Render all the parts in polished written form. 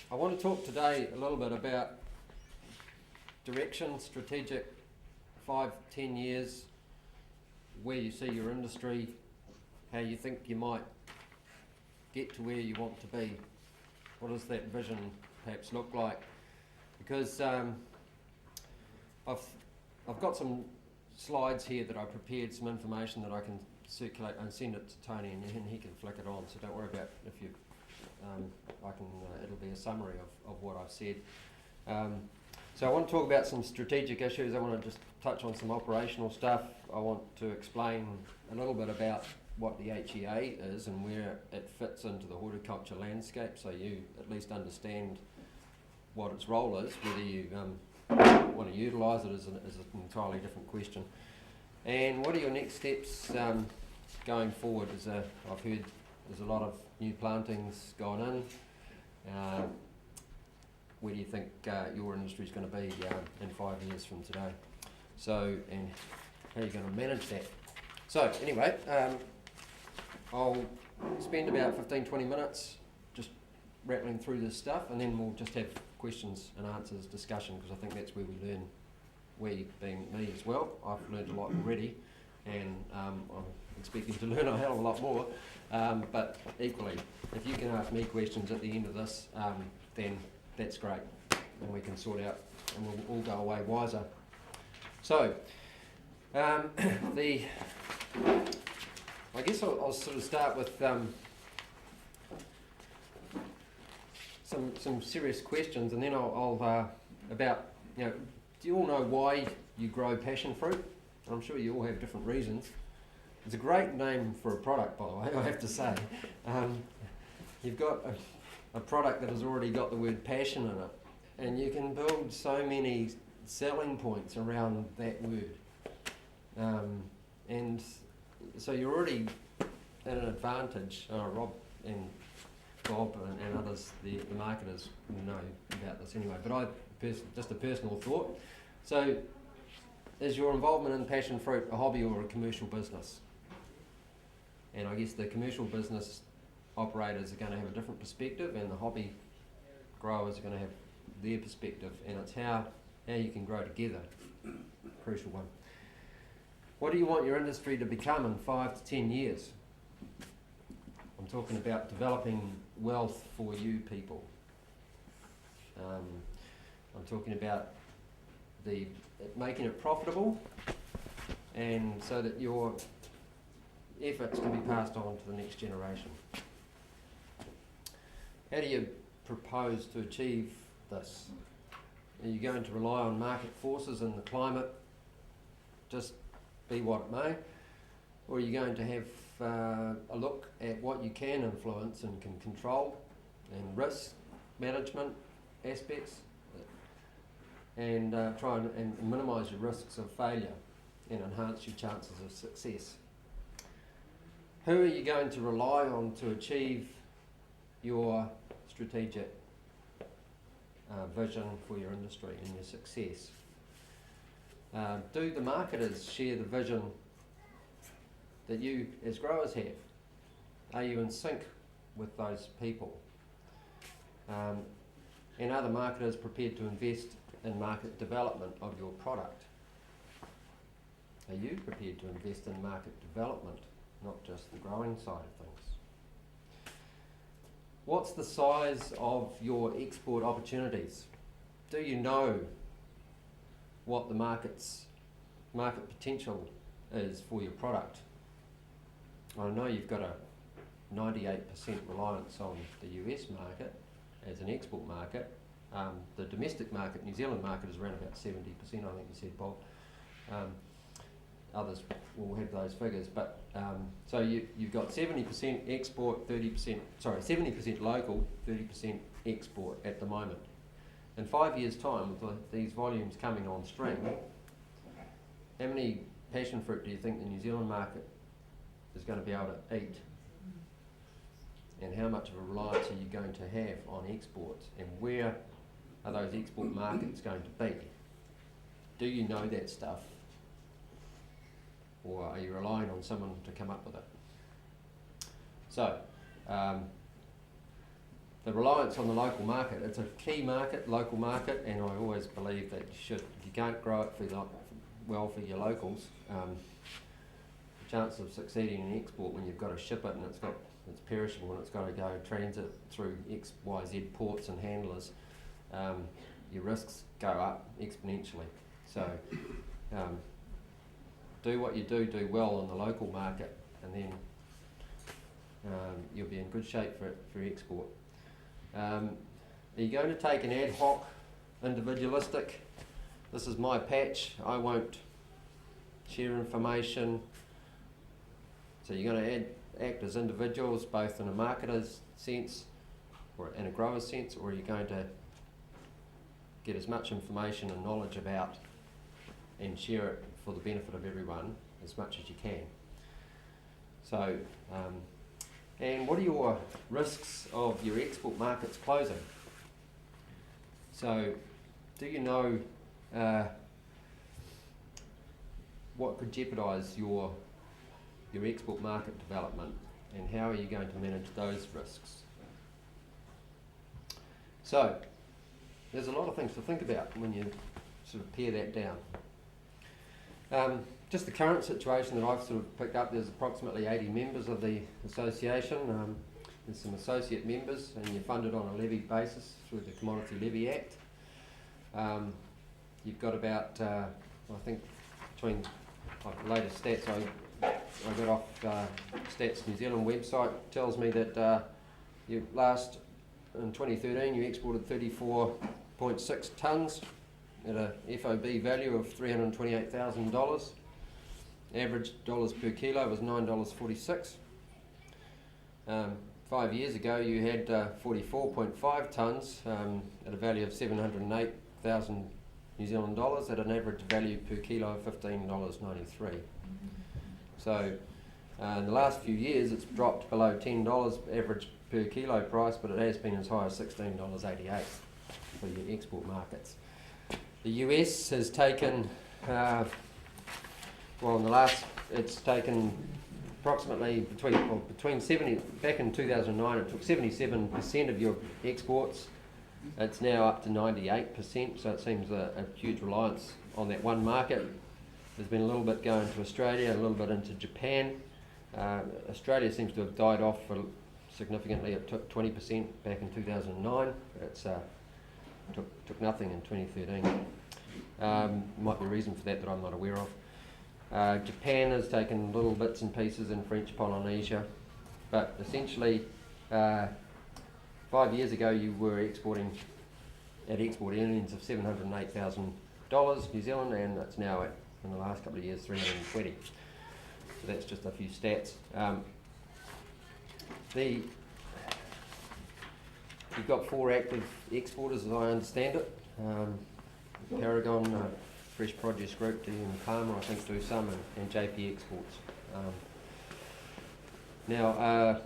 I want to talk today a little bit about direction, strategic, 5-10 years, where you see your industry, how you think you might get to where you want to be. What does that vision perhaps look like? Because I've got some slides here that I prepared, some information that I can circulate and send it to Tony, and he can flick it on. So don't worry about if you. It'll be a summary of what I've said. So I want to talk about some strategic issues. I want to just touch on some operational stuff. I want to explain a little bit about what the HEA is and where it fits into the horticulture landscape, so you at least understand what its role is. Whether you want to utilise it is an entirely different question. And what are your next steps going forward? I've heard there's a lot of new plantings gone in. Where do you think your industry is going to be in 5 years from today? So, and how are you going to manage that? So, anyway, I'll spend about 15-20 minutes just rattling through this stuff, and then we'll just have questions and answers discussion, because I think that's where we learn, we being me as well. I've learned a lot already, and I'm expecting to learn a hell of a lot more. But equally, if you can ask me questions at the end of this, then that's great, and we can sort out, and we'll all go away wiser. So, I guess I'll sort of start with some serious questions, and then I'll about, do you all know why you grow passion fruit? I'm sure you all have different reasons. It's a great name for a product, by the way, I have to say. You've got a product that has already got the word passion in it, and you can build so many selling points around that word. And so you're already at an advantage. Rob and Bob and others, the marketers, will know about this anyway, but just a personal thought. So, is your involvement in passion fruit a hobby or a commercial business? And I guess the commercial business operators are going to have a different perspective, and the hobby growers are going to have their perspective, and it's how you can grow together. Crucial one. What do you want your industry to become in 5 to 10 years? I'm talking about developing wealth for you people. I'm talking about making it profitable, and so that your efforts can be passed on to the next generation. How do you propose to achieve this? Are you going to rely on market forces and the climate, just be what it may? Or are you going to have a look at what you can influence and can control, and risk management aspects, and try and minimise your risks of failure and enhance your chances of success? Who are you going to rely on to achieve your strategic vision for your industry and your success? Do the marketers share the vision that you as growers have? Are you in sync with those people? And are the marketers prepared to invest in market development of your product? Are you prepared to invest in market development, not just the growing side of things? What's the size of your export opportunities? Do you know what the market potential is for your product? I know you've got a 98% reliance on the US market as an export market. The domestic market, New Zealand market, is around about 70%, I think you said, Bob. Others will have those figures, but so you've got 70% export, 70% local, 30% export at the moment. In 5 years' time, with these volumes coming on stream, how many passion fruit do you think the New Zealand market is going to be able to eat? And how much of a reliance are you going to have on exports? And where are those export markets going to be? Do you know that stuff? Or are you relying on someone to come up with it? So, the reliance on the local market. It's a key market, local market, and I always believe that if you can't grow it well for your locals, the chance of succeeding in export when you've got to ship it and it's perishable and it's got to go transit through X, Y, Z ports and handlers, your risks go up exponentially. So do what you do well on the local market, and then you'll be in good shape for export. Are you going to take an ad hoc, individualistic, this is my patch, I won't share information, so you're going to act as individuals both in a marketer's sense or in a grower's sense, or are you going to get as much information and knowledge about and share it for the benefit of everyone as much as you can? So, and what are your risks of your export markets closing? So, do you know what could jeopardise your export market development, and how are you going to manage those risks? So, there's a lot of things to think about when you sort of pare that down. Just the current situation that I've sort of picked up, there's approximately 80 members of the association. There's some associate members, and you're funded on a levy basis through the Commodity Levy Act. You've got about, I think, between the latest stats I got off Stats New Zealand website, tells me that in 2013 you exported 34.6 tonnes at a FOB value of $328,000. Average dollars per kilo was $9.46. 5 years ago you had 44.5 tonnes at a value of $708,000 New Zealand dollars at an average value per kilo of $15.93. So in the last few years it's dropped below $10 average per kilo price, but it has been as high as $16.88 for your export markets. The US has taken, it's taken approximately between 70, back in 2009 it took 77% of your exports. It's now up to 98%, so it seems a huge reliance on that one market. There's been a little bit going to Australia, a little bit into Japan. Australia seems to have died off significantly. It took 20% back in 2009. It's took nothing in 2013. Might be a reason for that I'm not aware of. Japan has taken little bits and pieces in French Polynesia, but essentially 5 years ago you were exporting at export earnings of $708,000 New Zealand, and it's now at, in the last couple of years, 320. So that's just a few stats. You've got 4 active exporters as I understand it. Paragon, Fresh Produce Group, D and Palmer I think do some, and JP Exports. Now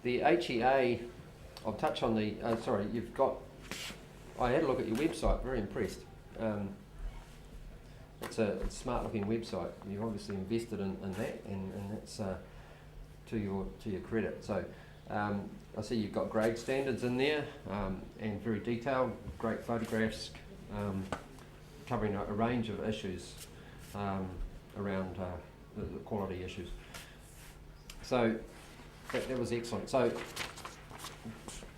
the HEA, I'll touch on the, I had a look at your website, very impressed. It's a smart looking website. You've obviously invested in that, and that's to your credit. So I see you've got grade standards in there, and very detailed, great photographs, covering a range of issues around the quality issues. So that was excellent. So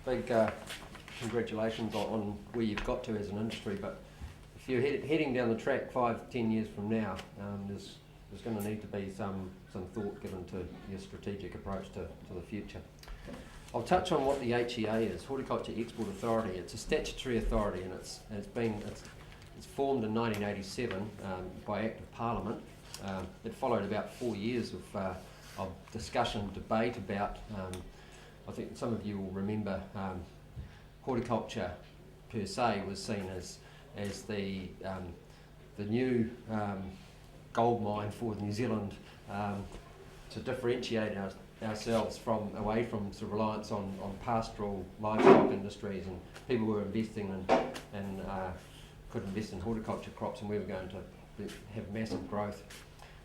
big congratulations on where you've got to as an industry, but if you're heading down the track 5-10 years from now, there's going to need to be some thought given to your strategic approach to the future. I'll touch on what the HEA is, Horticulture Export Authority. It's a statutory authority, and it's formed in 1987 by Act of Parliament. It followed about 4 years of discussion, debate about. I think some of you will remember horticulture per se was seen as the new gold mine for New Zealand, to differentiate ourselves away from sort of reliance on pastoral livestock industries, and people were investing and could invest in horticulture crops, and we were going to have massive growth.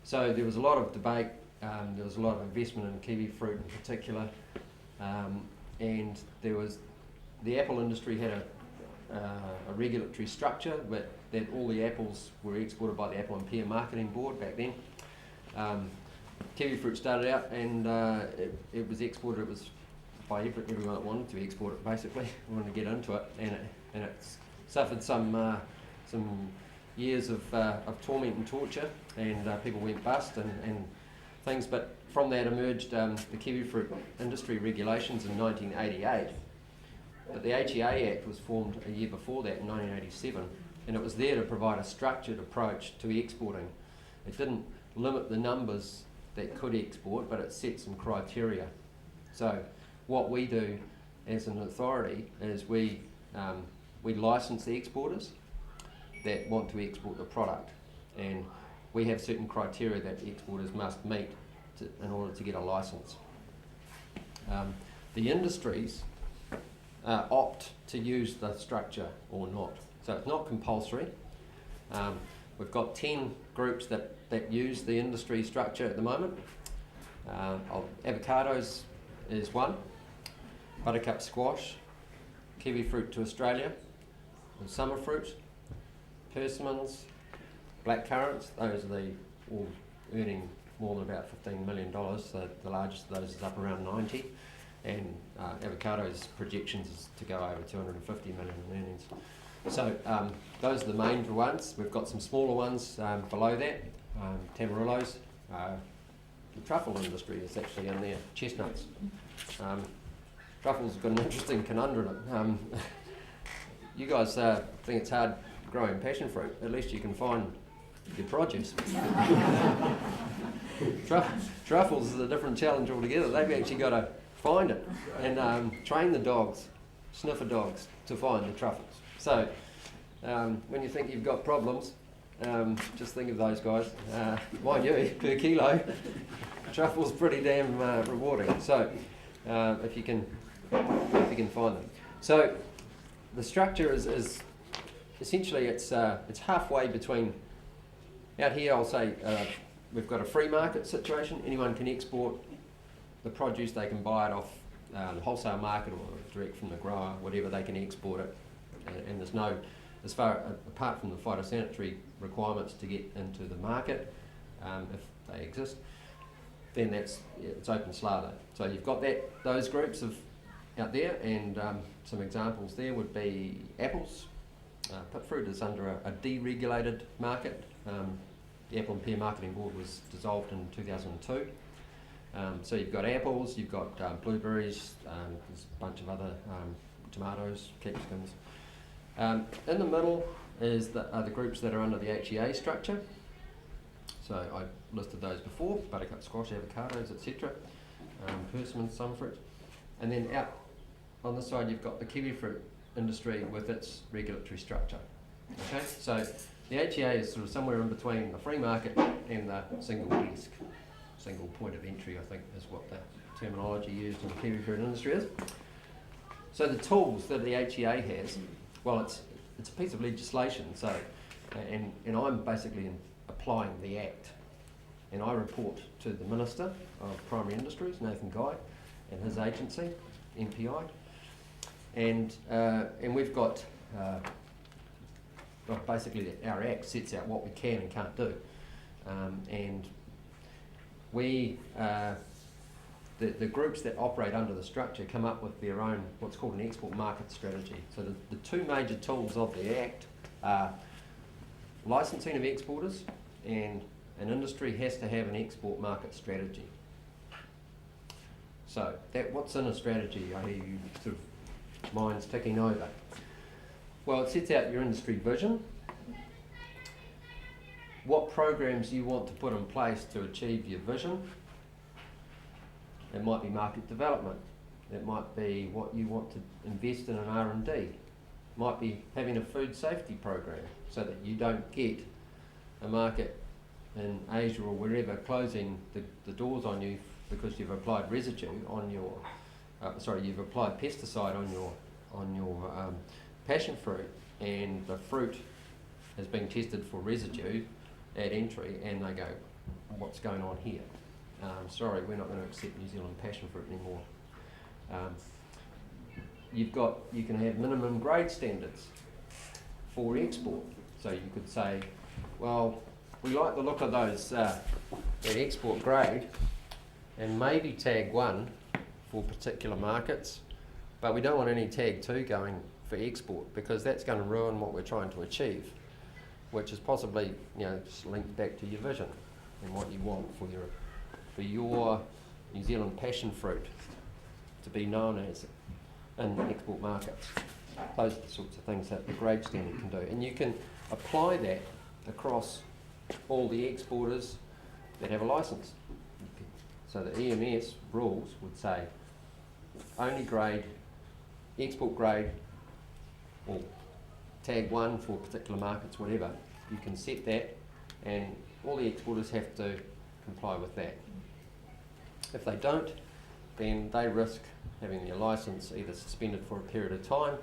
So there was a lot of debate, there was a lot of investment in kiwi fruit in particular, and there was, the apple industry had a regulatory structure that all the apples were exported by the Apple and Pear Marketing Board back then. Kiwi fruit started out, and it was exported. It was by everyone that wanted to export it, basically, wanted to get into it, and it's suffered some years of torment and torture, and people went bust and things. But from that emerged the kiwi fruit industry regulations in 1988. But the HEA Act was formed a year before that, in 1987, and it was there to provide a structured approach to exporting. It didn't limit the numbers that could export, but it set some criteria. So what we do as an authority is we license the exporters that want to export the product, and we have certain criteria that exporters must meet in order to get a license. The industries opt to use the structure or not, so it's not compulsory. We've got 10 groups that use the industry structure at the moment. Avocados is one, buttercup squash, kiwi fruit to Australia, and summer fruit, persimmons, black currants. Those are all earning more than about $15 million. So the largest of those is up around 90, and avocados projections is to go over 250 million in earnings. So those are the main ones. We've got some smaller ones below that, tamarillos. The truffle industry is actually in there, chestnuts. Truffle's got an interesting conundrum. You guys think it's hard growing passion fruit. At least you can find your produce. Truffles is a different challenge altogether. They've actually got to find it and train the dogs, sniffer dogs, to find the truffles. So when you think you've got problems, just think of those guys. Mind you, per kilo, truffle's pretty damn rewarding. So if you can find them. So the structure is essentially it's halfway between. Out here, I'll say we've got a free market situation. Anyone can export the produce. They can buy it off the wholesale market or direct from the grower, whatever. They can export it, and there's no, apart from the phytosanitary requirements to get into the market, if they exist, then it's open slather. So you've got those groups out there, and some examples there would be apples. Pit fruit is under a deregulated market. The Apple and Pear Marketing Board was dissolved in 2002. So you've got apples, you've got blueberries, there's a bunch of other tomatoes, capsicums. In the middle are the groups that are under the HEA structure. So I listed those before: buttercup squash, avocados, etc. Persimmons, summer fruit. And then out on the side you've got the kiwi fruit industry with its regulatory structure. Okay, so the HEA is sort of somewhere in between the free market and the single desk, single point of entry, I think is what the terminology used in the kiwi fruit industry is. So the tools that the HEA has, well, it's a piece of legislation. So, and I'm basically applying the Act, and I report to the Minister of Primary Industries, Nathan Guy, and his agency, MPI, and we've got. Well, basically our Act sets out what we can and can't do, and we, the groups that operate under the structure come up with their own, what's called an export market strategy. So the two major tools of the Act are licensing of exporters, and an industry has to have an export market strategy. So what's in a strategy? I hear you sort of minds ticking over. Well, it sets out your industry vision, what programs you want to put in place to achieve your vision. It might be market development. It might be what you want to invest in an R&D. It might be having a food safety program so that you don't get a market in Asia or wherever closing the doors on you because you've applied residue on your, you've applied pesticide on your passion fruit, and the fruit has been tested for residue at entry, and they go, what's going on here? Sorry, we're not going to accept New Zealand passion fruit anymore. you can have minimum grade standards for export. So you could say, well, we like the look of those that export grade, and maybe tag 1 for particular markets, but we don't want any tag 2 going for export, because that's going to ruin what we're trying to achieve, which is possibly, just linked back to your vision and what you want for your New Zealand passion fruit to be known as in export markets. Those are the sorts of things that the grade standard can do, and you can apply that across all the exporters that have a licence. So the EMS rules would say only grade, export grade, or tag 1 for particular markets, whatever. You can set that, and all the exporters have to comply with that. If they don't, then they risk having their licence either suspended for a period of time,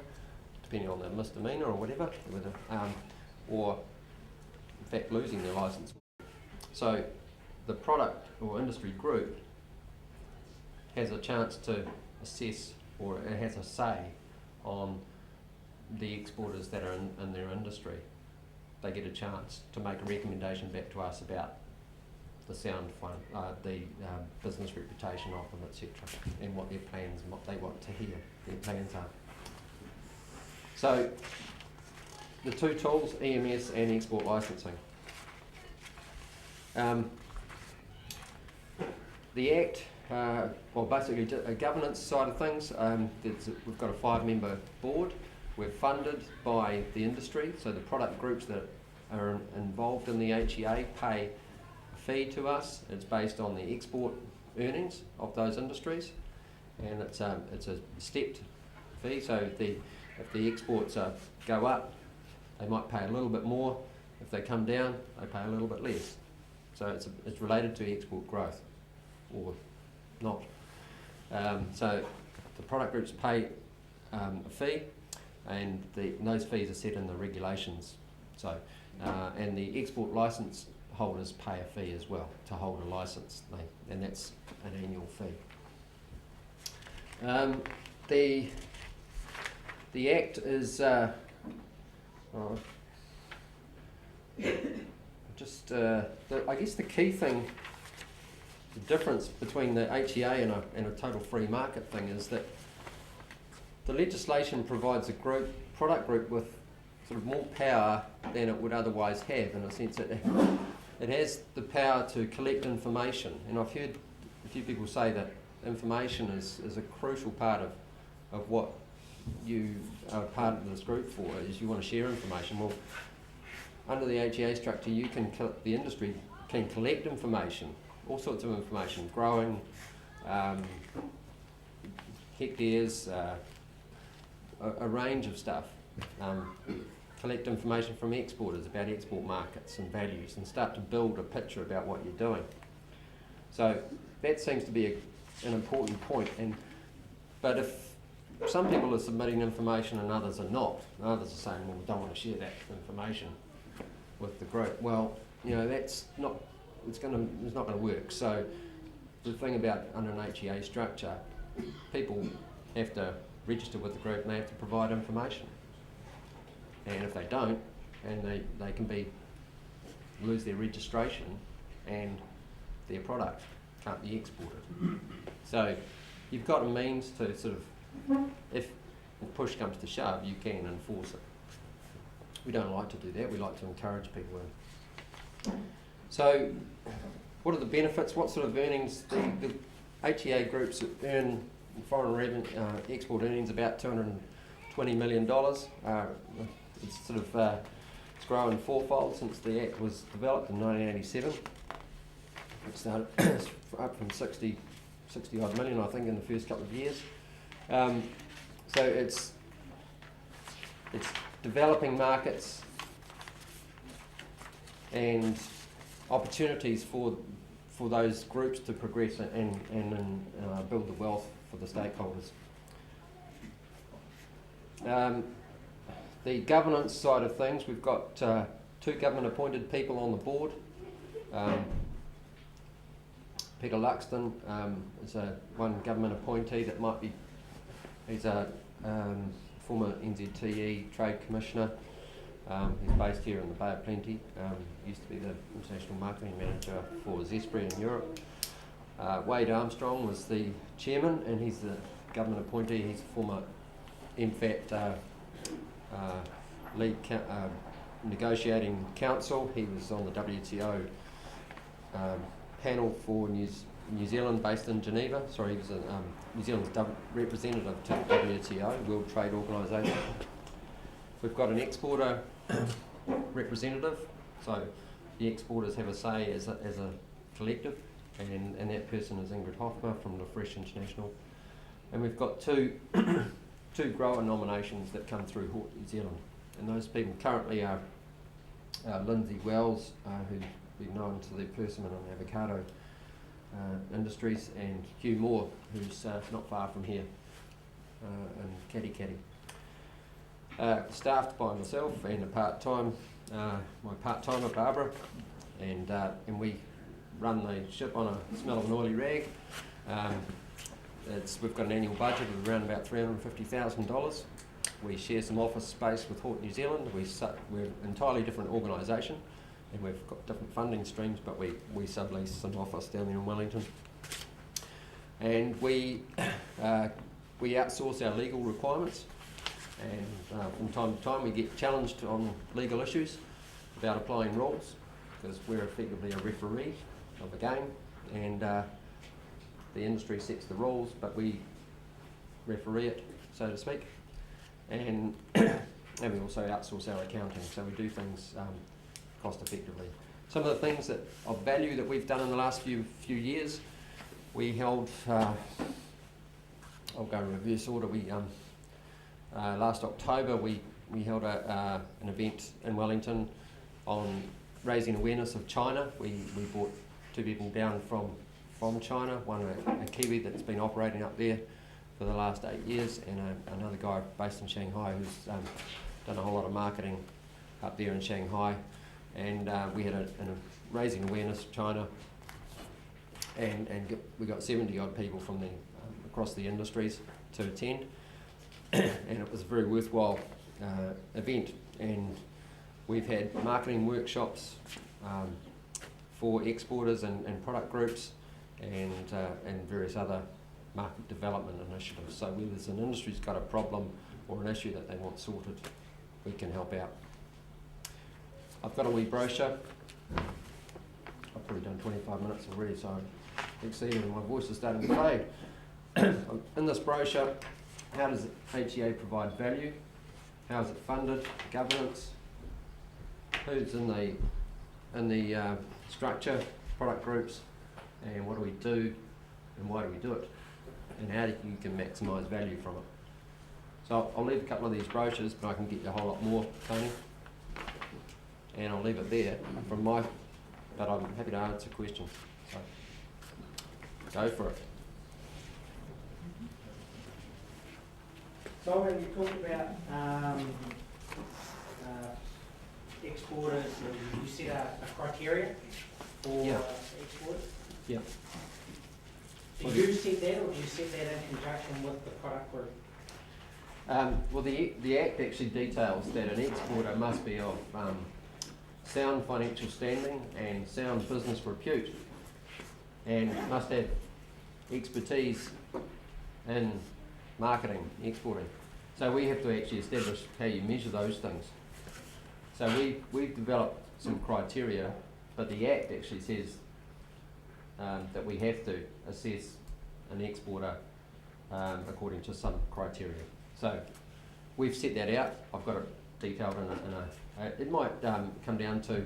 depending on the misdemeanour or whatever, or in fact losing their licence. So the product or industry group has a chance to assess, or it has a say on the exporters that are in their industry. They get a chance to make a recommendation back to us about the sound fund, the business reputation of them, etc., and what their plans and what they want to hear their plans are. So the two tools, EMS and export licensing. The Act, well, basically a governance side of things, we've got a 5-member board. We're funded by the industry, so the product groups that are involved in the HEA pay a fee to us. It's based on the export earnings of those industries, and it's a stepped fee. So if the exports go up, they might pay a little bit more. If they come down, they pay a little bit less. So it's related to export growth, or not. So the product groups pay a fee, and those fees are set in the regulations. So and the export licence holders pay a fee as well to hold a licence, and that's an annual fee. The Act is I guess the key thing, the difference between the HEA and a total free market thing is that the legislation provides a product group with sort of more power than it would otherwise have, in a sense that it has the power to collect information. And I've heard a few people say that information is a crucial part of what you are part of this group for, is you want to share information. Well, under the HEA structure, the industry can collect information, all sorts of information, growing, hectares, a range of stuff. Collect information from exporters about export markets and values, and start to build a picture about what you're doing. So that seems to be an important point. But if some people are submitting information and others are not, and others are saying, well, we don't want to share that information with the group, well, that's not, it's not going to work. So the thing about under an HEA structure, people have to register with the group and they have to provide information. And if they don't, and they can lose their registration, and their product can't be exported. So you've got a means to sort of, if push comes to shove, you can enforce it. We don't like to do that. We like to encourage people in. So what are the benefits? What sort of earnings? The HEA groups earn foreign revenue, export earnings about $220 million. It's sort of it's grown fourfold since the Act was developed in 1987. It started up from 60 odd million, I think, in the first couple of years. So it's developing markets and opportunities for those groups to progress and build the wealth for the stakeholders. The governance side of things, we've got 2 government-appointed people on the board. Peter Luxton is one government appointee that might be, he's a former NZTE Trade Commissioner. He's based here in the Bay of Plenty. Used to be the International Marketing Manager for Zespri in Europe. Wade Armstrong was the chairman, and he's the government appointee. He's a former MFAT lead negotiating counsel. He was on the WTO panel for New Zealand, based in Geneva. Sorry, he was New Zealand's representative to the WTO, World Trade Organisation. We've got an exporter representative, so the exporters have a say as a collective, and that person is Ingrid Hofmer from the Fresh International. And we've got two grower nominations that come through Hort New Zealand, and those people currently are Lindsay Wells, who's been known to the persimmon and avocado industries, and Hugh Moore, who's not far from here in Katikati. Staffed by myself and a part-time, my part-timer Barbara, and we run the ship on a smell of an oily rag. We've got an annual budget of around about $350,000. We share some office space with Hort New Zealand. We're an entirely different organisation, and we've got different funding streams, but we sublease some office down there in Wellington. And we outsource our legal requirements, and from time to time we get challenged on legal issues about applying rules, because we're effectively a referee of a game, and the industry sets the rules, but we referee it, so to speak. And and we also outsource our accounting, so we do things cost effectively. Some of the things that of value that we've done in the last few years, we held, I'll go in reverse order. We last October we held an event in Wellington on raising awareness of China. We brought two people down from China, one a Kiwi that's been operating up there for the last 8 years, and another guy based in Shanghai who's done a whole lot of marketing up there in Shanghai. And we had a raising awareness of China, and we got 70 odd people from across the industries to attend, and it was a very worthwhile event. And we've had marketing workshops for exporters and product groups, and various other market development initiatives. So whether there's an industry's got a problem or an issue that they want sorted, we can help out. I've got a wee brochure. I've probably done 25 minutes already, so I'm exceeding, and my voice is starting to fade. In this brochure, how does HEA provide value? How is it funded? Governance? Who's in the structure? Product groups? And what do we do? And why do we do it? And how you can maximise value from it. So I'll leave a couple of these brochures, but I can get you a whole lot more, Tony. And I'll leave it there but I'm happy to answer questions. So go for it. Simon, you talked about exporters, and you set a criteria for exporters. Yeah. Do you set that, or do you set that in conjunction with the product group? Well, the Act actually details that an exporter must be of sound financial standing and sound business repute, and must have expertise in marketing, exporting. So we have to actually establish how you measure those things. So we've developed some criteria, but the Act actually says that we have to assess an exporter according to some criteria. So we've set that out. I've got it detailed it might come down to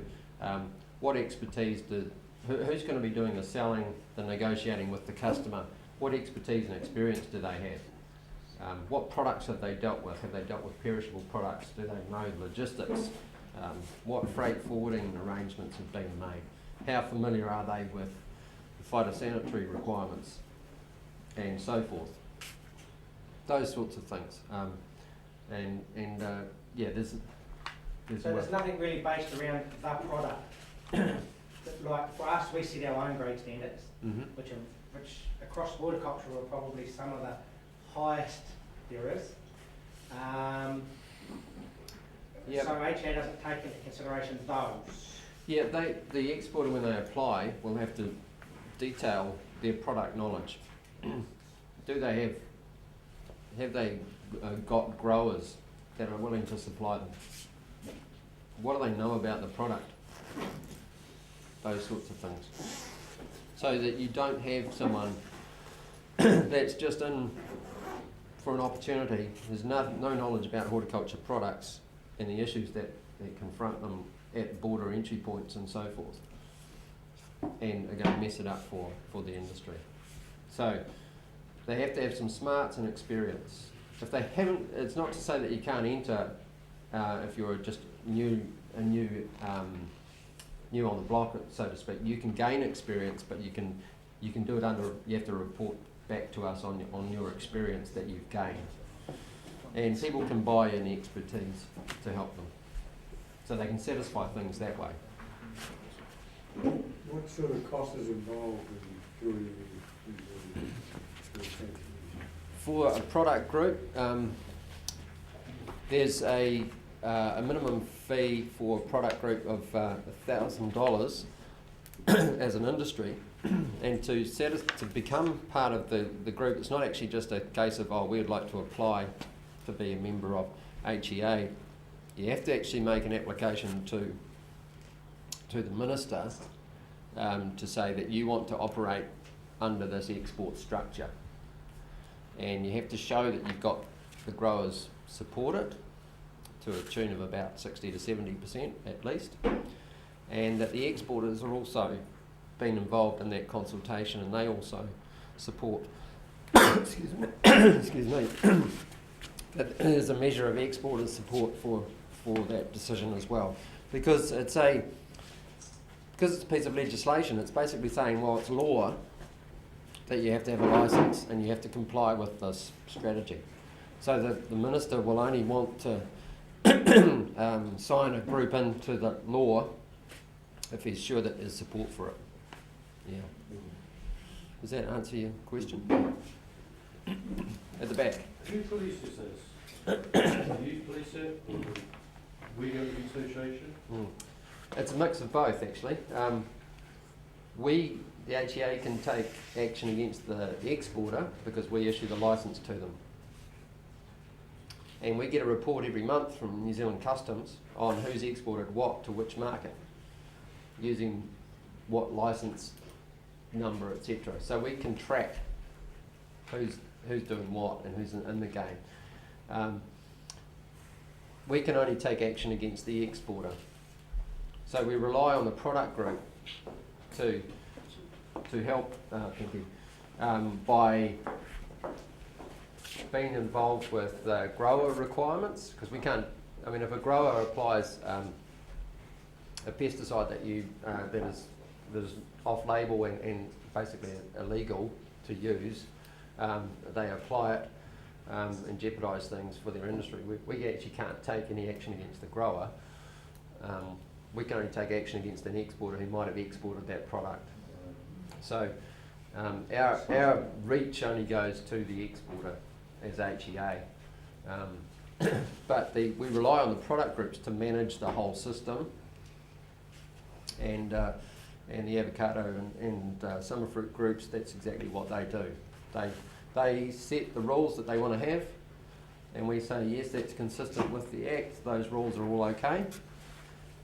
what expertise who's going to be doing the selling, the negotiating with the customer. What expertise and experience do they have? What products have they dealt with? Have they dealt with perishable products? Do they know logistics? What freight forwarding arrangements have been made? How familiar are they with the phytosanitary requirements and so forth? Those sorts of things. There's nothing really based around the product. Like for us, we set our own grade standards, which across horticulture are probably some of the highest there is. Yep. So HEA doesn't take into consideration those. Yeah, the exporter, when they apply, will have to detail their product knowledge. Do they have they got growers that are willing to supply them? What do they know about the product? Those sorts of things. So that you don't have someone that's just in for an opportunity, there's no knowledge about horticulture products and the issues that confront them at border entry points and so forth, and are going to mess it up for the industry. So they have to have some smarts and experience. If they haven't, it's not to say that you can't enter if you're just new on the block, so to speak. You can gain experience, but you can do it under. You have to report back to us on your experience that you've gained, and people can buy in the expertise to help them, so they can satisfy things that way. What sort of cost is involved in doing the For a product group, there's a minimum fee for a product group of $1,000 as an industry, and to become part of the group, it's not actually just a case of, oh, we'd like to apply to be a member of HEA. You have to actually make an application to the minister to say that you want to operate under this export structure, and you have to show that you've got the growers support it to a tune of about 60 to 70% at least, and that the exporters are also been involved in that consultation, and they also support excuse me that there's a measure of exporters' support for that decision as well, because it's a piece of legislation. It's basically saying, well, it's law that you have to have a licence and you have to comply with this strategy. So that the minister will only want to sign a group into the law if he's sure that there's support for it. Yeah. Does that answer your question? At the back. Who polices this? Do you police it, or do we go to the association? It's a mix of both, actually. The HEA, can take action against the exporter because we issue the licence to them. And we get a report every month from New Zealand Customs on who's exported what to which market, using what licence number, etc. So we can track who's doing what and who's in the game. We can only take action against the exporter. So we rely on the product group to help by being involved with grower requirements, because we can't. I mean, if a grower applies a pesticide that is off-label and basically illegal to use, they apply it and jeopardise things for their industry. We actually can't take any action against the grower. We can only take action against an exporter who might have exported that product. So our reach only goes to the exporter as HEA. But we rely on the product groups to manage the whole system, and the avocado and summer fruit groups, that's exactly what they do. They set the rules that they want to have, and we say, yes, that's consistent with the Act, those rules are all okay.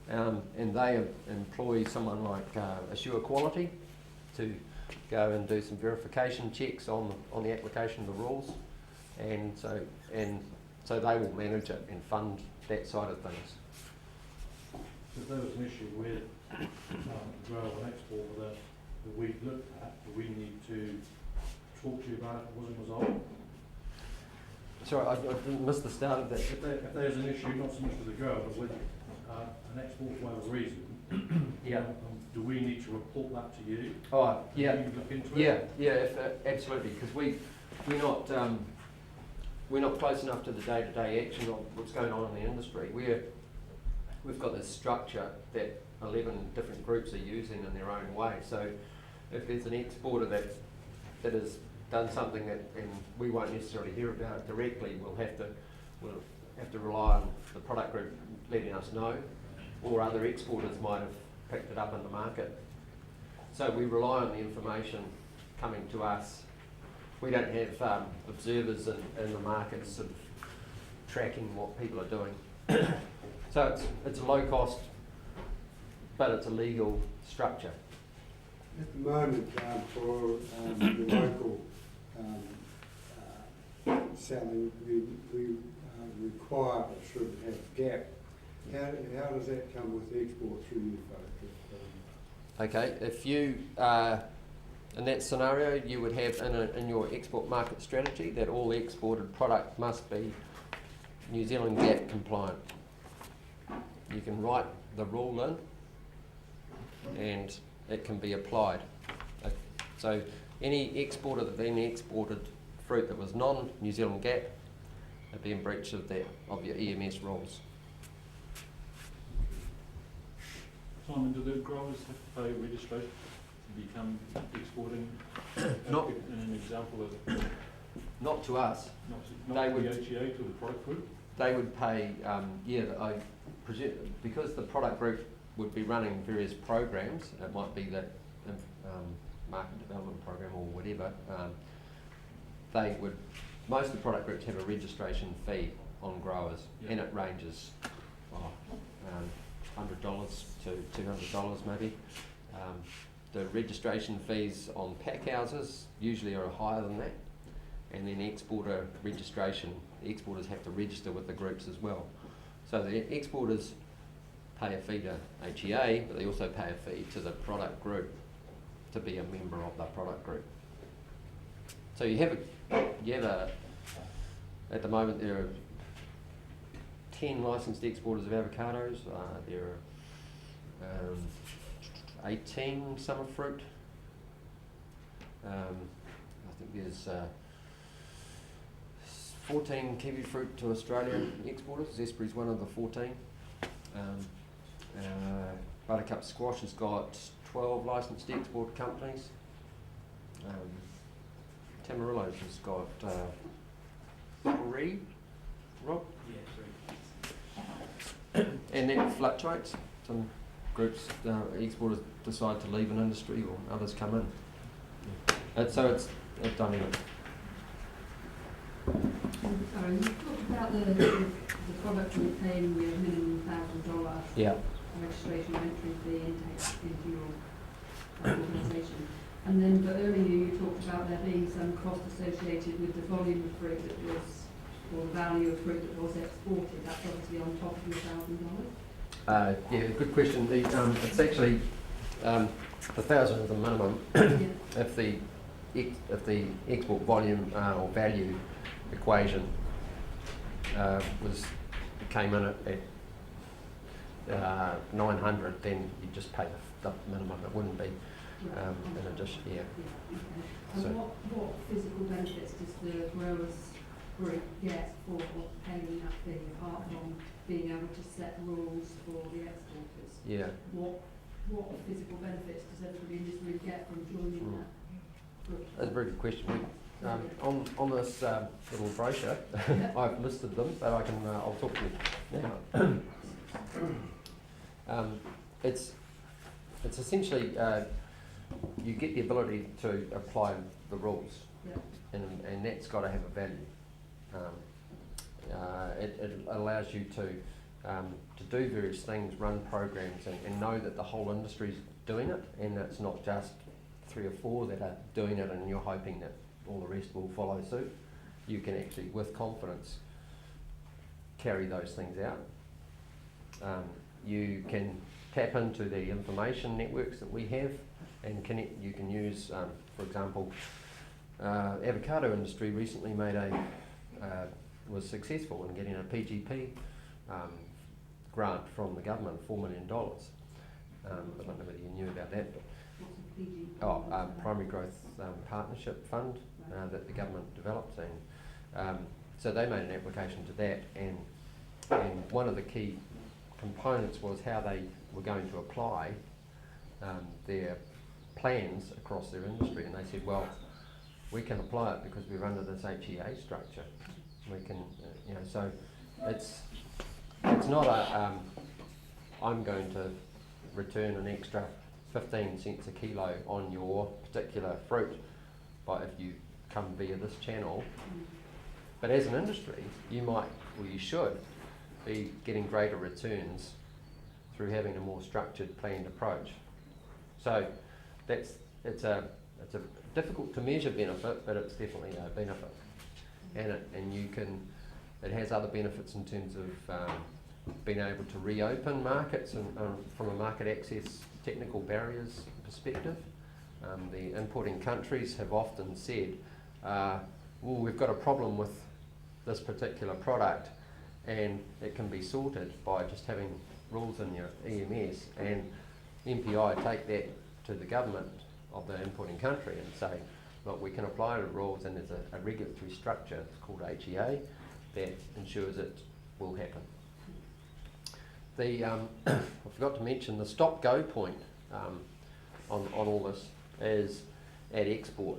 And they employ someone like Assure Quality to go and do some verification checks on the application of the rules, and so they will manage it and fund that side of things. If there was an issue with grower and exporter that we looked at, do we need to talk to you about it if it wasn't resolved? Sorry, I missed the start of that. If there's an issue, not so much with the grower, but with an export for whatever reason, Yeah. Do we need to report that to you? Oh, yeah. Do you look into it? Absolutely, because we're not close enough to the day-to-day action of what's going on in the industry. We've got this structure that 11 different groups are using in their own way. So if there's an exporter that has done something and we won't necessarily hear about it directly, we'll have to we'll have to rely on the product group letting us know, or other exporters might have picked it up in the market. So we rely on the information coming to us. We don't have observers in the markets sort of tracking what people are doing. So it's a low cost, but it's a legal structure. At the moment, for the local selling, we require or should have gap. How does that come with export through you folks? Okay, if you, in that scenario, you would have in your export market strategy that all exported product must be New Zealand GAP compliant. You can write the rule in and it can be applied. So any exporter that then exported fruit that was non-New Zealand GAP would be in breach of your EMS rules. Simon, do the growers have to pay registration to become exporting? Not in an example of not to us. Not They to would- the HEA, to the product group? They would pay, I presume, because the product group would be running various programs, it might be the market development program or whatever, most of the product groups have a registration fee on growers, and it ranges $100 to $200 maybe. The registration fees on pack houses usually are higher than that, and then exporter registration, the exporters have to register with the groups as well. So the exporters pay a fee to HEA, but they also pay a fee to the product group to be a member of the product group. So you have at the moment there are 10 licensed exporters of avocados. There are 18 summer fruit. I think there's 14 kiwi fruit to Australian exporters. Zesbury's one of the 14. Buttercup squash has got 12 licensed export companies. Tamarillo's has got 3, Rob? And that fluctuates. Some groups, exporters decide to leave an industry or others come in. So it's dynamic. Sorry, you talked about the product group paying you a minimum $1,000 Yeah. registration entry fee into your organisation. And then, but earlier you talked about there being some cost associated with the volume of fruit that was, or the value of fruit that was exported. That's obviously on top of your $1,000. Yeah, good question. It's actually the 1,000 is the minimum. Yeah. If the export volume or value equation came in at 900, then you just pay the minimum. It wouldn't be in addition. Yeah. Okay. And So what physical benefits does the growers group get for paying that fee, apart from being able to set rules for the exporters? yeah. What physical benefits does everybody in this room get from joining that group? That's a very good question. On this little brochure, I've listed them, but I'll talk to you now. It's essentially you get the ability to apply the rules, and that's got to have a value. It allows you to do various things, run programs, and know that the whole industry's doing it, and it's not just 3 or 4 that are doing it, and you're hoping that all the rest will follow suit. You can actually, with confidence, carry those things out. You can tap into the information networks that we have and connect. You can use, for example, avocado industry recently was successful in getting a PGP grant from the government, $4 million. I don't know whether you knew about that, but Primary Growth Partnership Fund that the government developed, and so they made an application to that, and one of the key components was how they were going to apply their plans across their industry, and they said, well, we can apply it because we're under this HEA structure, We can, so it's not a, I'm going to return an extra 15 cents a kilo on your particular fruit, but if you come via this channel. But as an industry, you might, or you should, be getting greater returns through having a more structured, planned approach. So it's a difficult to measure benefit, but it's definitely a benefit. And it has other benefits in terms of being able to reopen markets and from a market access technical barriers perspective. The importing countries have often said, well, we've got a problem with this particular product, and it can be sorted by just having rules in your EMS, and MPI take that to the government of the importing country and say, look, we can apply the rules, and there's a regulatory structure, it's called HEA, that ensures it will happen. I forgot to mention the stop-go point on all this is at export.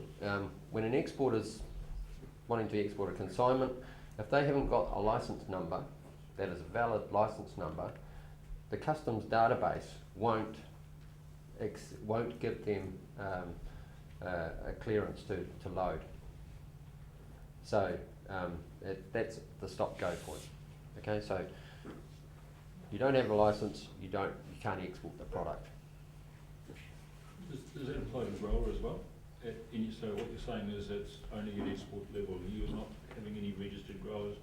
When an exporter's wanting to export a consignment, if they haven't got a license number that is a valid license number, the customs database won't give them a clearance to load. So that's the stop-go point. Okay, so you don't have a license, you can't export the product. Does that apply to grower as well? So what you're saying is it's only at export level, you're not having any registered growers,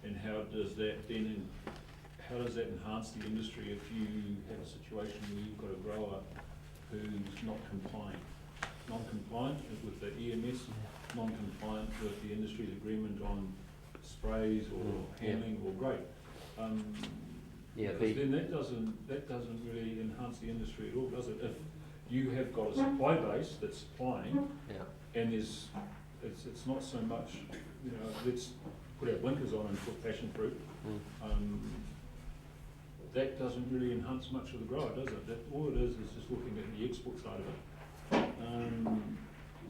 and how does that enhance the industry if you have a situation where you've got a grower who's not non-compliant with the EMS, non-compliant with the industry's agreement on sprays or handling or grade? Because then that doesn't really enhance the industry at all, does it? If you have got a supply base that's supplying, and it's not so much, let's put our blinkers on and put passion fruit. That doesn't really enhance much of the grower, does it? All it is just looking at the export side of it.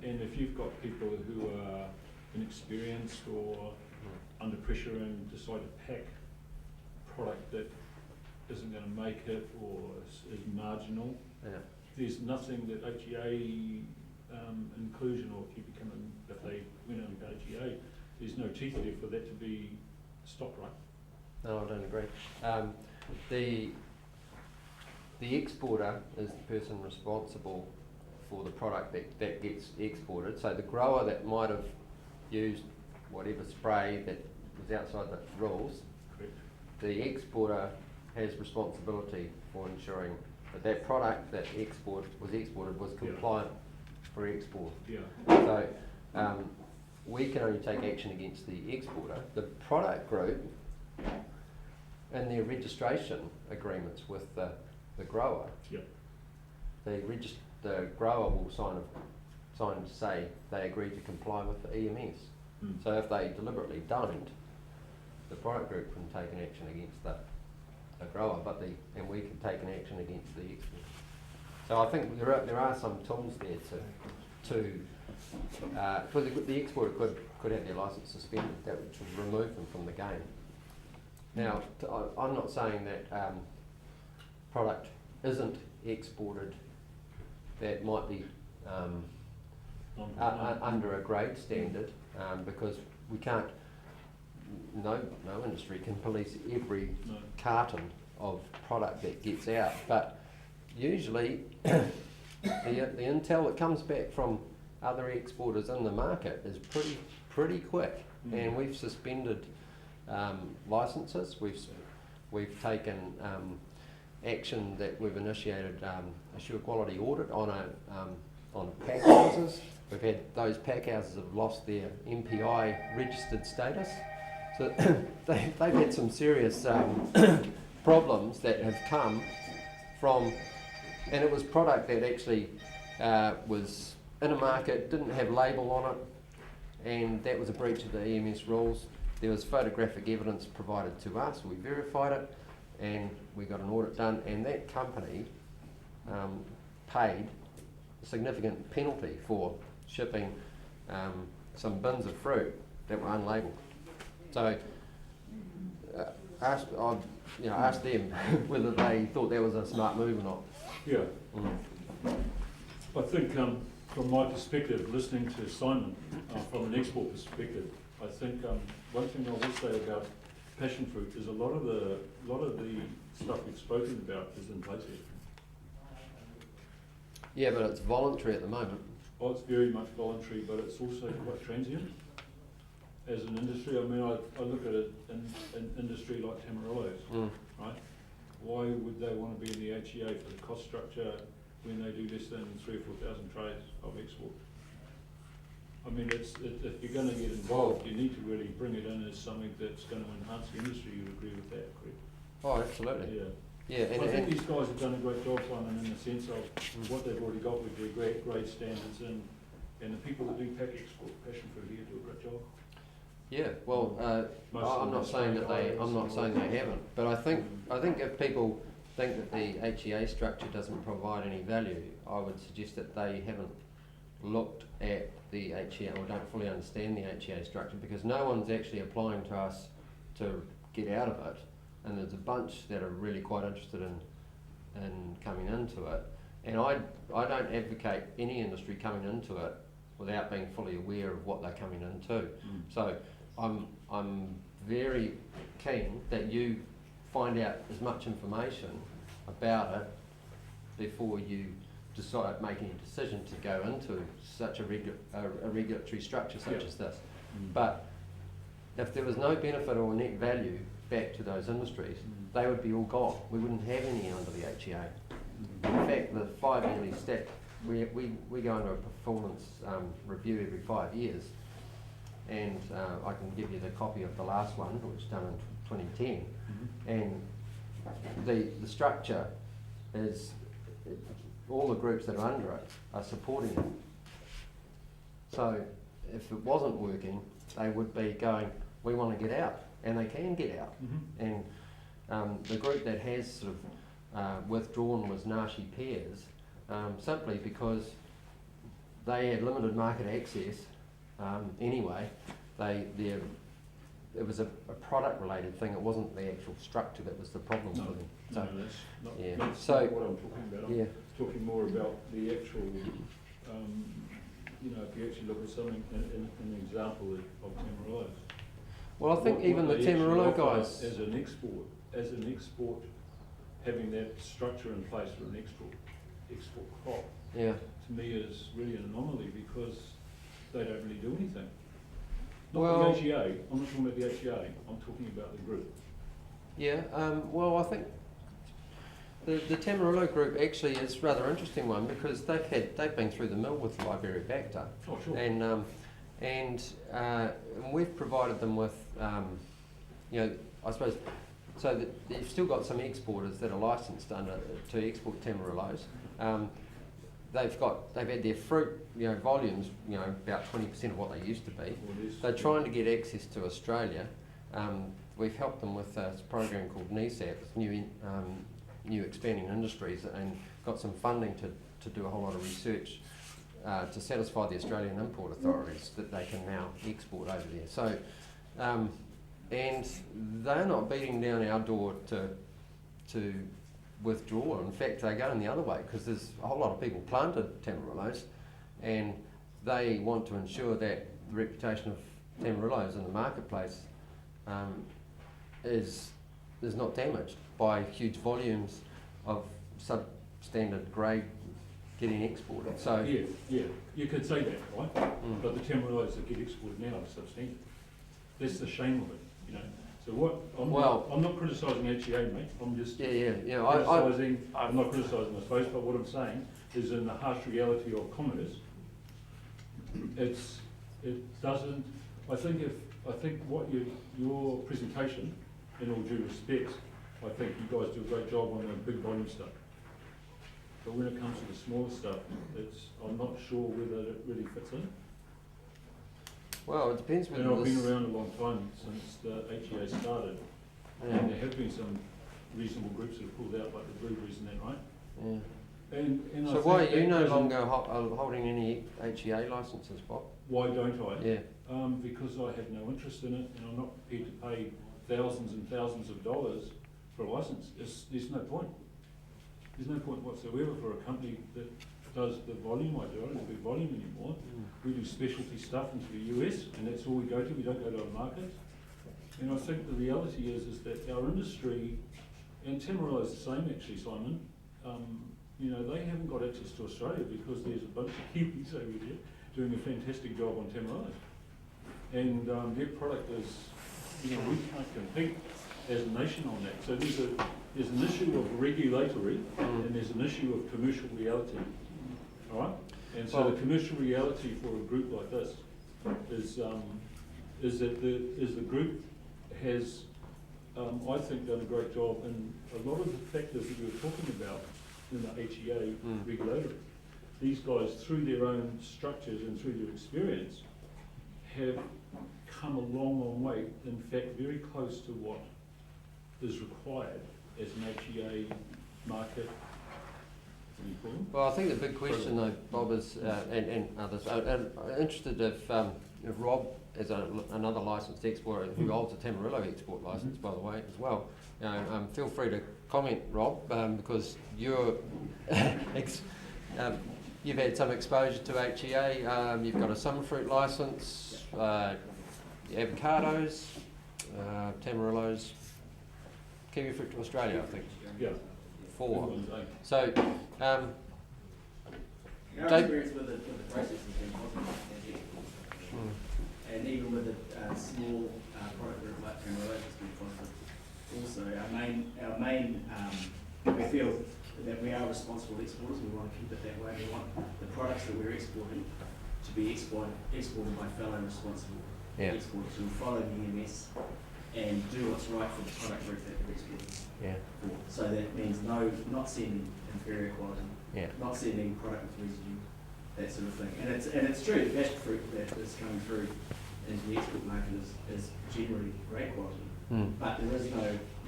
And if you've got people who are inexperienced or under pressure and decide to pack product that isn't going to make it or is marginal, there's nothing that HEA inclusion, or if they went under HEA, there's no teeth there for that to be stopped, right? No, I don't agree. The exporter is the person responsible for the product that gets exported. So the grower that might have used whatever spray that was outside the rules, correct, the exporter has responsibility for ensuring that that product that was exported was compliant for export. So we can only take action against the exporter. The product group and their registration agreements with the grower, the grower will sign to say they agree to comply with the EMS. So if they deliberately don't, the product group can take an action against the grower, and we can take an action against the exporter. So I think there are some tools there for the exporter could have their license suspended, that would remove them from the game. Now, I'm not saying that product isn't exported that might be under a grade standard, because we can't, no industry can police every carton of product that gets out, but usually the intel that comes back from other exporters in the market is pretty quick, and we've suspended licenses. We've taken action that we've initiated assure quality audit on pack houses. We've had those pack houses have lost their MPI registered status, so they've had some serious problems that have come from, and it was product that actually was in a market, didn't have label on it, and that was a breach of the EMS rules. There was photographic evidence provided to us, we verified it, and we got an audit done, and that company paid a significant penalty for shipping some bins of fruit that were unlabelled. So, ask them whether they thought that was a smart move or not. Yeah, Mm. I think from my perspective, listening to Simon, from an export perspective, I think one thing I will say about passion fruit is a lot of the stuff we've spoken about is in place here. Yeah, but it's voluntary at the moment. Well, it's very much voluntary, but it's also quite transient. As an industry, I mean, I look at it in an industry like Tamarillo's, right? Why would they want to be in the HEA for the cost structure when they do less than 3,000 or 4,000 trays of export? I mean, if you're going to get involved, you need to really bring it in as something that's going to enhance the industry. You would agree with that, correct? Oh, absolutely. Yeah. Yeah, I think these guys have done a great job, Simon, in the sense of what they've already got with their great grade standards, and the people that do pack export passion fruit here do a great job. yeah. Well, I'm not saying that they haven't, but I think if people think that the HEA structure doesn't provide any value, I would suggest that they haven't looked at the HEA or don't fully understand the HEA structure, because no one's actually applying to us to get out of it, and there's a bunch that are really quite interested in coming into it, and I don't advocate any industry coming into it without being fully aware of what they're coming into. So I'm very keen that you find out as much information about it before you decide making a decision to go into such a regulatory structure such as this. But if there was no benefit or net value back to those industries, they would be all gone. We wouldn't have any under the HEA. In fact, the 5-yearly stat, we go into a performance review every 5 years, and I can give you the copy of the last one, which was done in 2010, and the structure is, all the groups that are under it are supporting it. So if it wasn't working, they would be going, we want to get out, and they can get out. And the group that has sort of withdrawn was Nashi Pears, simply because they had limited market access anyway. It was a product related thing, it wasn't the actual structure that was the problem for them. So, that's not, yeah. that's So, not what I'm talking about. I'm talking more about the actual, if you actually look at something, an example of Tamarillo's. well, I think even the Tamarillo guys, as an export, having that structure in place for an export crop, yeah. to me is really an anomaly, because they don't really do anything. Not Well, the HEA, I'm not talking about the HEA, I'm talking about the group. Yeah, well, I think the Tamarillo group actually is a rather interesting one, because they've been through the mill with Liberibacter, Oh, sure. and we've provided them with, I suppose, so that they've still got some exporters that are licensed to export Tamarillos. They've had their fruit, volumes, about 20% of what they used to be. They're trying to get access to Australia. We've helped them with a program called NESAP, New Expanding Industries, and got some funding to do a whole lot of research to satisfy the Australian import authorities that they can now export over there. So, and they're not beating down our door to withdraw. In fact, they're going the other way, because there's a whole lot of people planted Tamarillos, and they want to ensure that the reputation of Tamarillos in the marketplace is not damaged by huge volumes of substandard grade getting exported. So Yeah, you could say that, right? But the Tamarillos that get exported now are substandard. That's the shame of it, So I'm not criticising HEA, mate. I'm just criticising. I'm not criticising, I suppose, but what I'm saying is, in the harsh reality of commerce, it doesn't. I think what your presentation, in all due respect, I think you guys do a great job on the big volume stuff. But when it comes to the smaller stuff, I'm not sure whether it really fits in. well, it depends whether And I've been around a long time, since the HEA started, and there have been some reasonable groups that have pulled out, like the Blueberries and that, right? Yeah. And So why are you no longer holding any HEA licences, Bob? Why don't I? Yeah. because I have no interest in it, and I'm not prepared to pay thousands and thousands of dollars for a license. There's no point. There's no point whatsoever for a company that does the volume I do. I don't do volume anymore. We do specialty stuff into the US, and that's all we go to. We don't go to our markets. And I think the reality is that our industry, and Tamarillo is the same actually, Simon. You know, they haven't got access to Australia because there's a bunch of Kiwis over there doing a fantastic job on Tamarillo. And their product is, you know, we can't compete as a nation on that. So there's an issue of regulatory and there's an issue of commercial reality. All right? And so the commercial reality for a group like this is that the group has, I think, done a great job, and a lot of the factors that you were talking about in the HEA regulatory, these guys, through their own structures and through their experience, have come a long, long way. In fact, very close to what is required as an HEA market. What do you call them? Well, I think the big question though, Bob, is, and others, I'm interested if Rob, as another licensed exporter who holds a Tamarillo export license, by the way, as well, feel free to comment, Rob, because you're you've had some exposure to HEA. You've got a summer fruit license, avocados, Tamarillos, kiwi fruit to Australia, I think. Yeah. 4. So, Our Dave- experience with the process has been positive, and even with a small product group like Tamarillo has been positive. Also, our main we feel that we are responsible exporters. We want to keep it that way. We want the products that we're exporting to be exported by fellow responsible exporters who follow the EMS and do what's right for the product group that they're exporting. So that means not sending inferior quality, not sending product with residue, that sort of thing. And it's true, the passion fruit that is coming through into the export market is generally great quality. But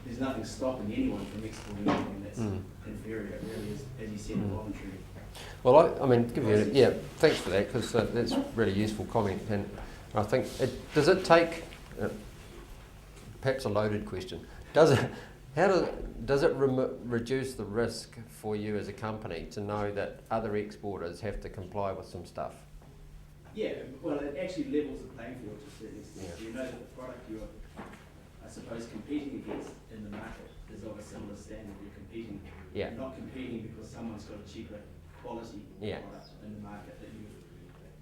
there's nothing stopping anyone from exporting anything that's inferior. It really is, as you said, voluntary. well, I mean, thanks for that, because that's a really useful comment. And I think, does it take, perhaps a loaded question, does it reduce the risk for you as a company to know that other exporters have to comply with some stuff? Yeah, well, it actually levels the playing field to a certain extent. So you know that the product you're, I suppose, competing against in the market is of a similar standard. You're competing. You're not competing because someone's got a cheaper quality product in the market that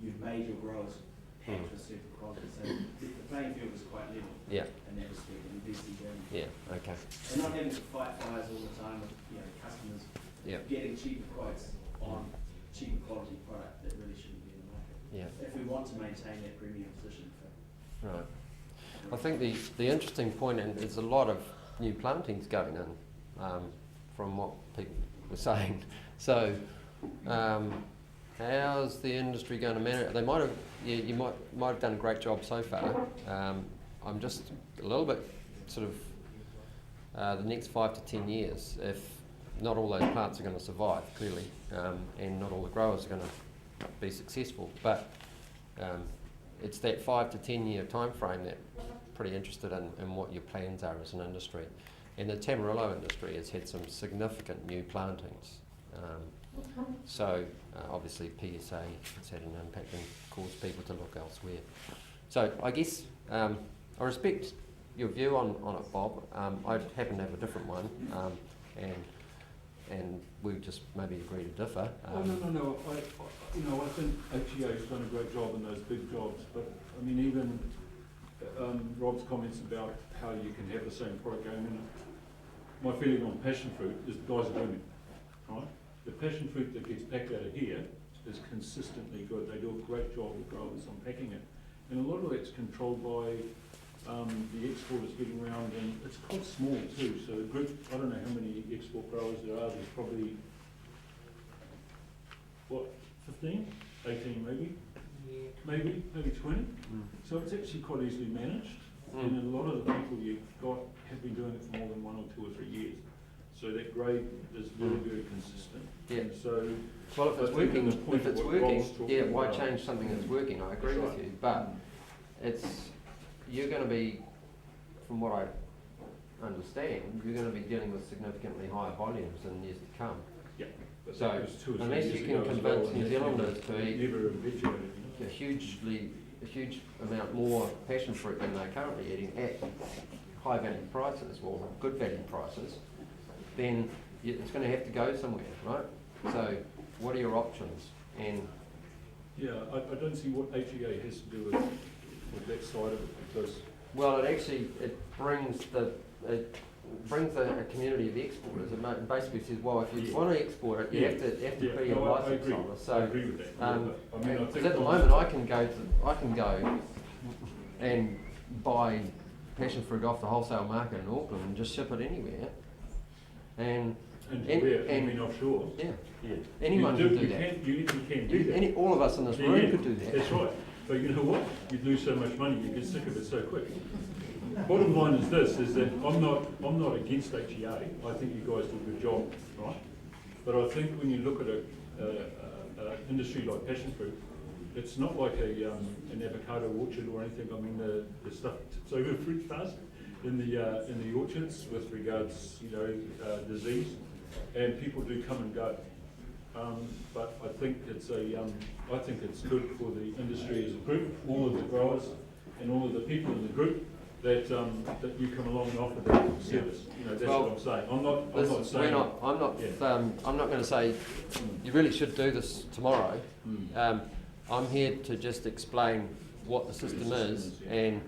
you've made your growers patch with certain quality. So the playing field is quite level in that respect, and investing value. Okay. And not having to fight fires all the time with customers getting cheaper quotes on cheaper quality product that really shouldn't be in the market. If we want to maintain that premium position. Right. I think the interesting point, and there's a lot of new plantings going in, from what people were saying. So, how's the industry going to manage it? They might have, you might have done a great job so far. I'm just a little bit sort of the next 5 to 10 years, if not all those plants are going to survive, clearly, and not all the growers are going to be successful, but it's that 5 to 10 year time frame that I'm pretty interested in what your plans are as an industry. And the Tamarillo industry has had some significant new plantings. So obviously PSA has had an impact and caused people to look elsewhere. So I guess I respect your view on it, Bob. I happen to have a different one, and we just maybe agree to differ. No. I think HEA has done a great job in those big jobs, but I mean, even Rob's comments about how you can have the same product going in. My feeling on passion fruit is the guys are doing it, right? The passion fruit that gets packed out of here is consistently good. They do a great job with growers on packing it, and a lot of it's controlled by the exporters getting around, and it's quite small too. So the group, I don't know how many export growers there are. There's probably 15, 18 maybe, maybe 20. So it's actually quite easily managed, and a lot of the people you've got have been doing it for more than 1 or 2 or 3 years. So that grade is very, very consistent. And so, well, if it's working, why change something that's working? I agree with you, but you're going to be, from what I understand, you're going to be dealing with significantly higher volumes in years to come. Yeah. But So, that was 2 or 3 unless years you ago can as well, convince and New that Zealanders never- to eat never eventuated, a huge amount more passion fruit than they're currently eating at high value prices or good value prices, then it's going to have to go somewhere, right? So, what are your options? And Yeah, I don't see what HEA has to do with that side of it, because well, it brings a community of exporters. It basically says, well, if you want to export it, you have to be a license holder. I So, agree with that. I think because at the moment I can go and buy passion fruit off the wholesale market in Auckland and just ship it anywhere. And offshore. yeah, Yeah. anyone can do that. You can do that. All of us in this room could do that. That's right. But you know what? You'd lose so much money, you get sick of it so quick. Bottom line is this, is that I'm not against HEA. I think you guys do a good job, right? But I think when you look at a industry like passion fruit, it's not like an avocado orchard or anything. I mean, the stuff tips over fruit fast in the orchards with regards, disease, and people do come and go. But I think it's good for the industry as a group, all of the growers and all of the people in the group, that you come along and offer that service. That's Well, what I'm saying. I'm not saying. I'm not going to say you really should do this tomorrow. I'm here to just explain what the system is and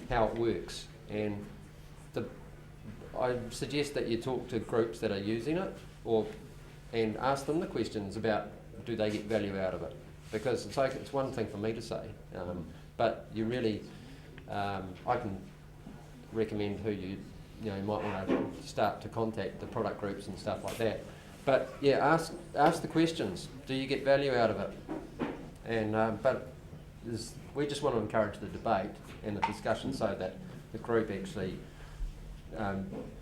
how it works. And I suggest that you talk to groups that are using it, and ask them the questions about do they get value out of it. Because it's one thing for me to say, but you really, I can recommend who you might want to start to contact the product groups and stuff like that. But yeah, ask the questions. Do you get value out of it? And but we just want to encourage the debate and the discussion so that the group actually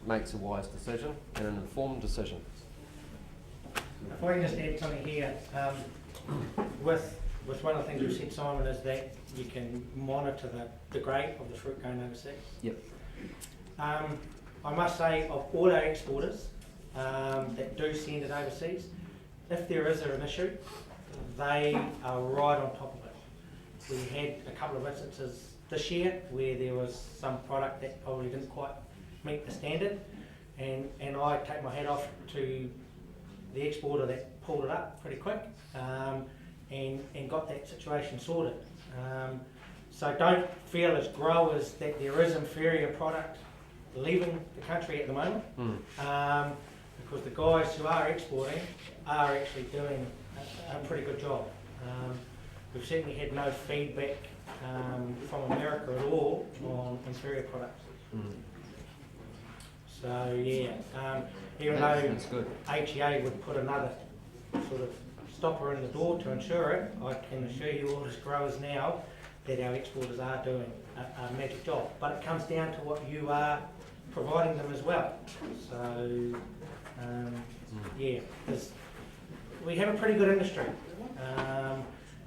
makes a wise decision and an informed decision. If I can just add something here, with one of the things you said, Simon, is that you can monitor the grade of the fruit going overseas. Yep. I must say, of all our exporters that do send it overseas, if there is an issue, they are right on top of it. We had a couple of instances this year where there was some product that probably didn't quite meet the standard, and I take my hat off to the exporter that pulled it up pretty quick and got that situation sorted. So don't feel as growers that there is inferior product leaving the country at the moment, because the guys who are exporting are actually doing a pretty good job. We've certainly had no feedback from America at all on inferior products. So yeah, even That's though good. HEA would put another sort of stopper in the door to ensure it, I can assure you all as growers now that our exporters are doing a magic job. But it comes down to what you are providing them as well. So yeah, we have a pretty good industry.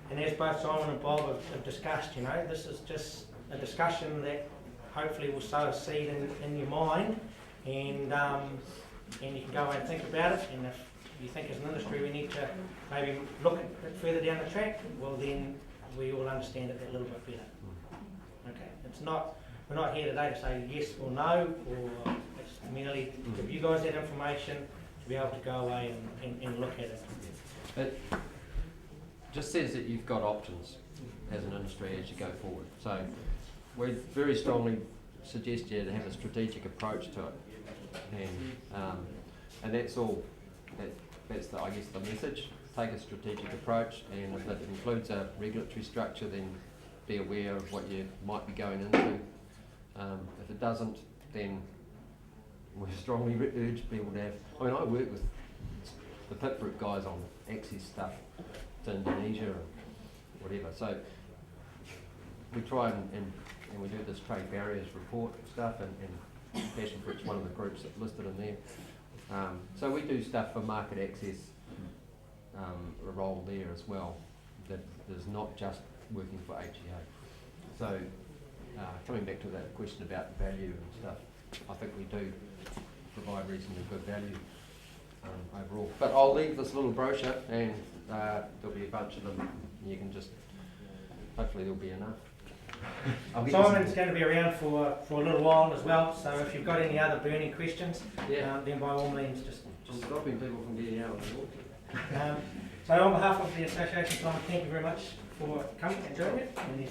And as both Simon and Bob have discussed, this is just a discussion that hopefully will sow a seed in your mind, and you can go away and think about it. And if you think as an industry we need to maybe look a bit further down the track, well then we all understand it a little bit better. Okay, we're not here today to say yes or no, or it's merely to give you guys that information to be able to go away and look at it. It just says that you've got options as an industry as you go forward. So we very strongly suggest you to have a strategic approach to it, and that's all. That's I guess the message. Take a strategic approach, and if it includes a regulatory structure, then be aware of what you might be going into. If it doesn't, then we strongly urge people to have. I mean, I work with the pit fruit guys on access stuff to Indonesia or whatever. So we try and we do this trade barriers report stuff, and passion fruit's one of the groups that's listed in there. So we do stuff for market access, a role there as well, that is not just working for HEA. So coming back to that question about value and stuff, I think we do provide reasonably good value overall. But I'll leave this little brochure, and there'll be a bunch of them, and you can just, hopefully there'll be enough. Simon's going to be around for a little while as well, so if you've got any other burning questions, then by all means just stopping people from getting out on the walk. so on behalf of the association, Simon, thank you very much for coming and doing it. And